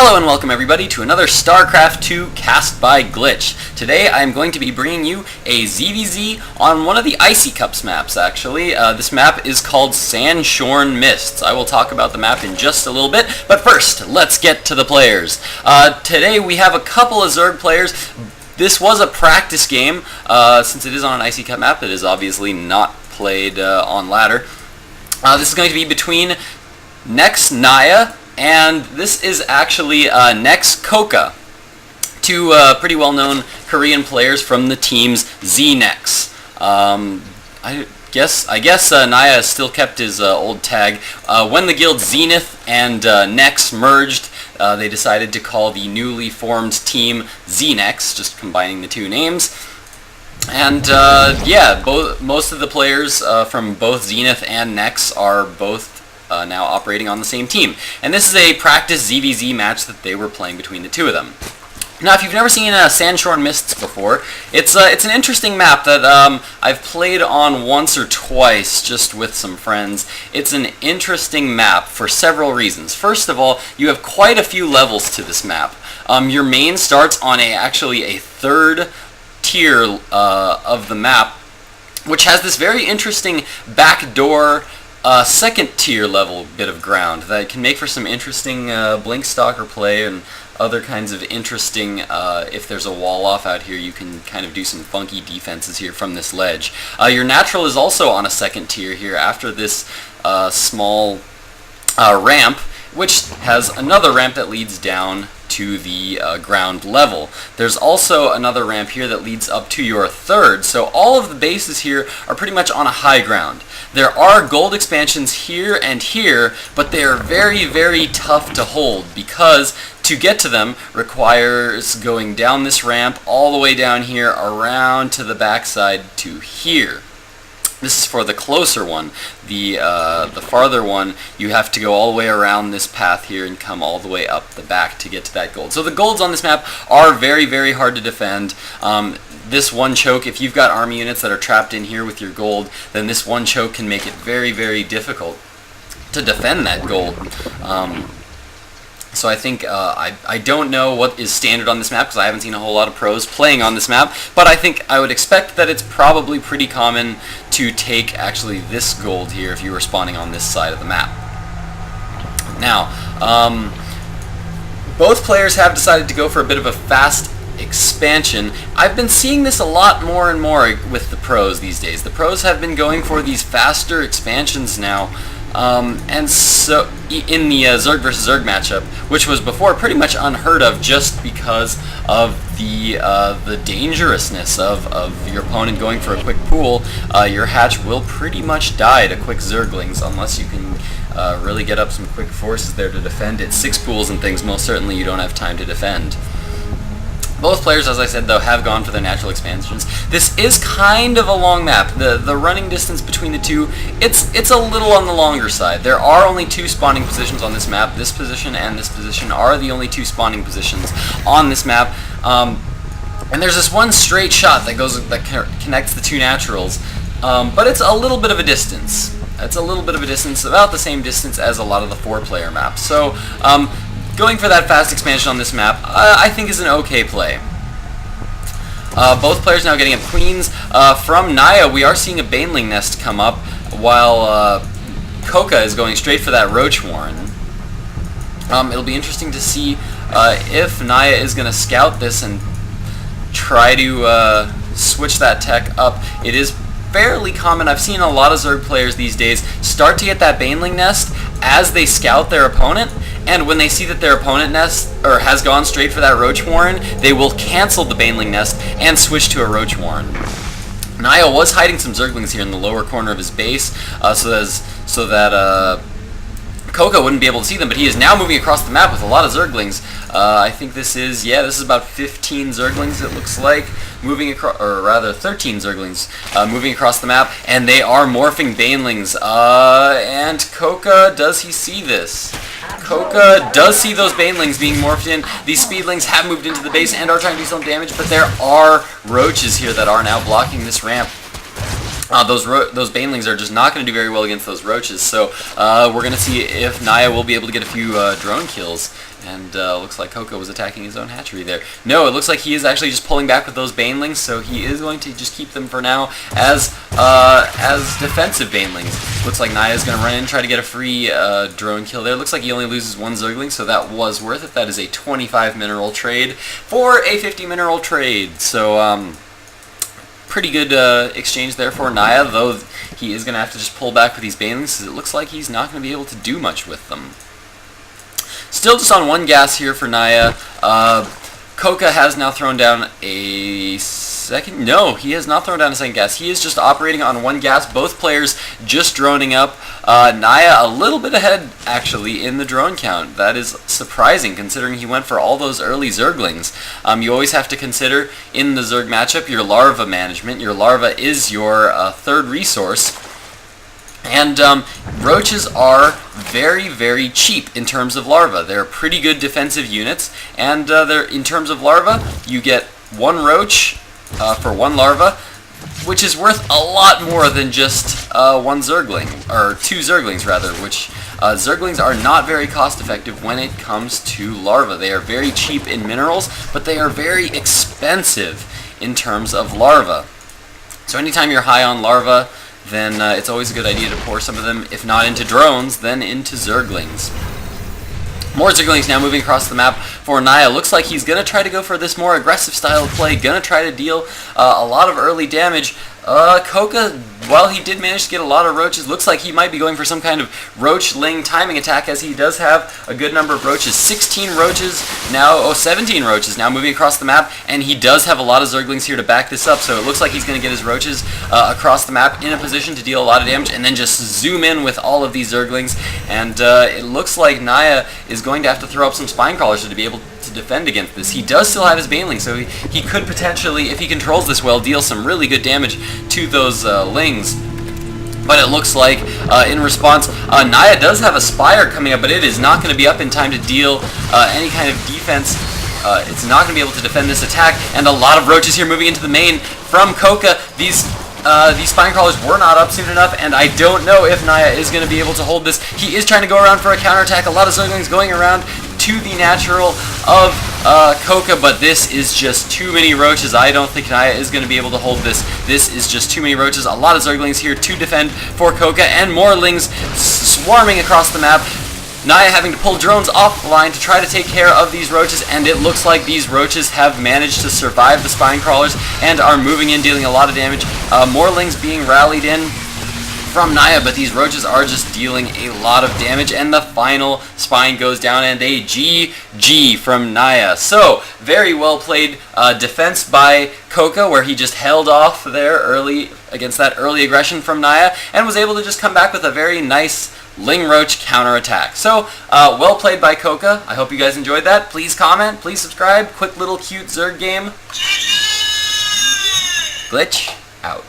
Hello and welcome everybody to another StarCraft 2 cast by Glitch. Today I am going to be bringing you a ZVZ on one of the Icy Cups maps actually. This map is called Shanshorn Mists. I will talk about the map in just a little bit, but first let's get to the players. Today we have a couple of Zerg players. This was a practice game. Since it is on an Icy Cup map, it is obviously not played on ladder. This is going to be between ZeNEXNaYa and this is actually ZeNEXCoCa, two pretty well-known Korean players from the teams ZeNEX. I guess Naya still kept his old tag. When the guilds Zenith and Nex merged, they decided to call the newly formed team ZeNEX, just combining the two names. And yeah, most of the players from both Zenith and Nex are both now operating on the same team. And this is a practice ZVZ match that they were playing between the two of them. Now, if you've never seen Shanshorn Mists before, it's an interesting map that I've played on once or twice just with some friends. It's an interesting map for several reasons. First of all, you have quite a few levels to this map. Your main starts on actually a third tier of the map, which has this very interesting backdoor second tier level bit of ground that can make for some interesting blink stalker play and other kinds of interesting, if there's a wall off out here, you can kind of do some funky defenses here from this ledge. Your natural is also on a second tier here after this small ramp, which has another ramp that leads down to the ground level. There's also another ramp here that leads up to your third, so all of the bases here are pretty much on a high ground. There are gold expansions here and here, but they are very, very tough to hold because to get to them requires going down this ramp all the way down here around to the backside to here. This is for the closer one. The farther one, you have to go all the way around this path here and come all the way up the back to get to that gold. So the golds on this map are very, very hard to defend. This one choke, if you've got army units that are trapped in here with your gold, then this one choke can make it very, very difficult to defend that gold. So I think, I don't know what is standard on this map because I haven't seen a whole lot of pros playing on this map, but I think I would expect that it's probably pretty common to take actually this gold here if you were spawning on this side of the map. Now, both players have decided to go for a bit of a fast expansion. I've been seeing this a lot more and more with the pros these days. The pros have been going for these faster expansions now. And so in the Zerg versus Zerg matchup, which was before pretty much unheard of just because of the dangerousness of your opponent going for a quick pool, your hatch will pretty much die to quick Zerglings unless you can really get up some quick forces there to defend it. 6 pools and things, most certainly you don't have time to defend. Both players, as I said, though, have gone for their natural expansions. This is kind of a long map. The running distance between the two, it's a little on the longer side. There are only 2 spawning positions on this map. This position and this position are the only 2 spawning positions on this map. And there's this one straight shot that connects the 2 naturals, but it's a little bit of a distance. It's a little bit of a distance, about the same distance as a lot of the 4-player maps. So, going for that fast expansion on this map, I think is an okay play. Both players now getting up queens. From Naya, we are seeing a Baneling nest come up, while Coca is going straight for that Roach Warren. It'll be interesting to see if Naya is going to scout this and try to switch that tech up. It is fairly common. I've seen a lot of Zerg players these days start to get that Baneling nest as they scout their opponent, and when they see that their opponent has gone straight for that Roach Warren, they will cancel the Baneling nest and switch to a Roach Warren. Naya was hiding some Zerglings here in the lower corner of his base, so that Coca wouldn't be able to see them, but he is now moving across the map with a lot of Zerglings. I think this is about 15 Zerglings, it looks like, moving across, or rather 13 Zerglings moving across the map, and they are morphing Banelings. And Coca, does he see this? Coca does see those Banelings being morphed in. These Speedlings have moved into the base and are trying to do some damage, but there are Roaches here that are now blocking this ramp. those banelings are just not going to do very well against those roaches, so we're going to see if Naya will be able to get a few drone kills. And looks like CoCa was attacking his own hatchery there. No, it looks like he is actually just pulling back with those banelings, so he is going to just keep them for now as defensive banelings. Looks like Naya is going to run in and try to get a free drone kill there. Looks like he only loses 1 Zergling, so that was worth it. That is a 25 mineral trade for a 50 mineral trade. So pretty good exchange there for Naya, though he is going to have to just pull back with these banelings, because it looks like he's not going to be able to do much with them. Still just on 1 gas here for Naya. CoCa has now thrown down a second. No, he has not thrown down a second gas. He is just operating on 1 gas. Both players just droning up. Naya a little bit ahead, actually, in the drone count. That is surprising, considering he went for all those early Zerglings. You always have to consider, in the Zerg matchup, your larva management. Your larva is your third resource. And roaches are very, very cheap in terms of larva. They're pretty good defensive units, and in terms of larva, you get 1 roach for 1 larva, which is worth a lot more than just 1 Zergling, or 2 Zerglings rather, which Zerglings are not very cost effective when it comes to larva. They are very cheap in minerals, but they are very expensive in terms of larva. So anytime you're high on larva, then it's always a good idea to pour some of them, if not into drones, then into Zerglings. More Zerglings now moving across the map for Naya. Looks like he's going to try to go for this more aggressive style of play, going to try to deal a lot of early damage. CoCa, while he did manage to get a lot of roaches, looks like he might be going for some kind of roach-ling timing attack, as he does have a good number of roaches. 16 roaches now, 17 roaches now moving across the map, and he does have a lot of Zerglings here to back this up, so it looks like he's going to get his roaches across the map in a position to deal a lot of damage, and then just zoom in with all of these Zerglings, and it looks like Naya is going to have to throw up some spine crawlers to be able to defend against this. He does still have his Baneling, so he could potentially, if he controls this well, deal some really good damage to those lings. But it looks like, in response, Naya does have a Spire coming up, but it is not going to be up in time to deal any kind of defense. It's not going to be able to defend this attack, and a lot of roaches here moving into the main from CoCa. These spine crawlers were not up soon enough, and I don't know if Naya is going to be able to hold this. He is trying to go around for a counterattack. A lot of Zerglings going around to the natural of CoCa, but this is just too many roaches. I don't think Naya is going to be able to hold this. This is just too many roaches. A lot of Zerglings here to defend for CoCa, and more lings swarming across the map. Naya having to pull drones off the line to try to take care of these roaches, and it looks like these roaches have managed to survive the spine crawlers and are moving in, dealing a lot of damage. More lings being rallied in from Naya, but these roaches are just dealing a lot of damage, and the final spine goes down, and a GG from Naya. So, very well played defense by CoCa, where he just held off there early against that early aggression from Naya, and was able to just come back with a very nice Ling Roach counterattack. So, well played by CoCa. I hope you guys enjoyed that. Please comment, please subscribe. Quick little cute Zerg game. Glitch out.